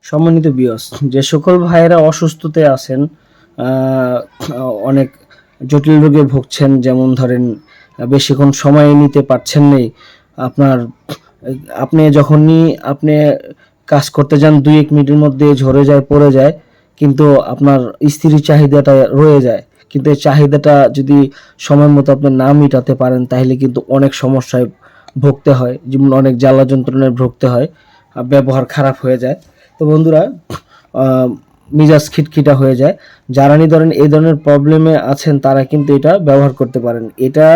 সম্মানিত বিয়স, যে সকল ভাইয়েরা অসুস্থতায় আছেন, আহ, অনেক জটিল রোগে ভুগছেন, যেমন ধরেন বেশিক্ষণ সময় নিতে পারছেন নেই, আপনার আপনি যখনই আপনি কাজ করতে যান 2-1 মিনিটের মধ্যে ঝরে যায়, পড়ে যায়, কিন্তু আপনার স্ত্রীর চাহিদাটা রয়ে যায়। কিন্তু এই চাহিদাটা যদি সময় মতো আপনি না মিটাতে পারেন, তাহলে কিন্তু অনেক সমস্যায় ভুগতে হয়, যেমন অনেক জ্বালা যন্ত্রণায় ভুগতে হয়, ব্যবহার খারাপ হয়ে যায়। তো বন্ধুরা, আহ, মিজাজ খিটখিটা হয়ে যায়। যারা ধরেন এই ধরনের প্রবলেমে আছেন, তারা কিন্তু এটা ব্যবহার করতে পারেন। এটা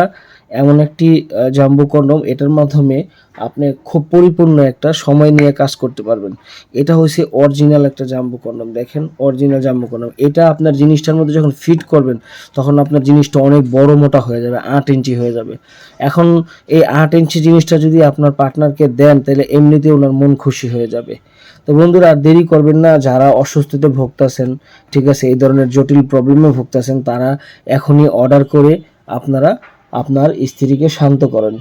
এমন একটি জাম্বো কন্ডম, এটার মাধ্যমে আপনি খুব পরিপূর্ণ একটা সময় নিয়ে কাজ করতে পারবেন। এটা হচ্ছে অরিজিনাল একটা জাম্বো কন্ডম। দেখেন, অরিজিনাল জাম্বো কন্ডম। এটা আপনার জিনিসটার মধ্যে যখন ফিট করবেন, তখন আপনার জিনিসটা অনেক বড় মোটা হয়ে যাবে, 8 ইঞ্চি হয়ে যাবে। এখন এই 8 ইঞ্চি জিনিসটা যদি আপনার পার্টনারকে দেন, তাহলে এমনিতেই ওনার মন খুশি হয়ে যাবে। তো বন্ধুরা, আর দেরি করবেন না। যারা অসুস্থতে ভুগতেছেন, ঠিক আছে, এই ধরনের জটিল প্রবলেমে ভুগতেছেন, তারা এখনই অর্ডার করে আপনারা আপনার স্ত্রীকে শান্ত করেন।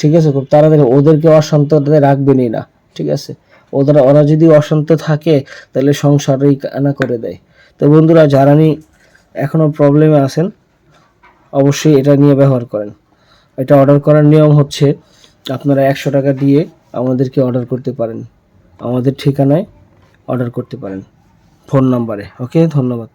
ঠিক আছে, খুব তাড়াতাড়ি। ওদেরকে অশান্ততে রাখবেনই না, ঠিক আছে। ওরা যদি অশান্ত থাকে, তাহলে সংসারই কানা করে দেয়। তো বন্ধুরা, যারা এখনো প্রবলেমে আছেন, অবশ্যই এটা নিয়ে ব্যবহার করেন। এটা অর্ডার করার নিয়ম হচ্ছে, আপনারা 100 টাকা দিয়ে আমাদেরকে অর্ডার করতে পারেন, আমাদের ঠিকানায় অর্ডার করতে পারেন, ফোন নাম্বারে। ওকে, ধন্যবাদ।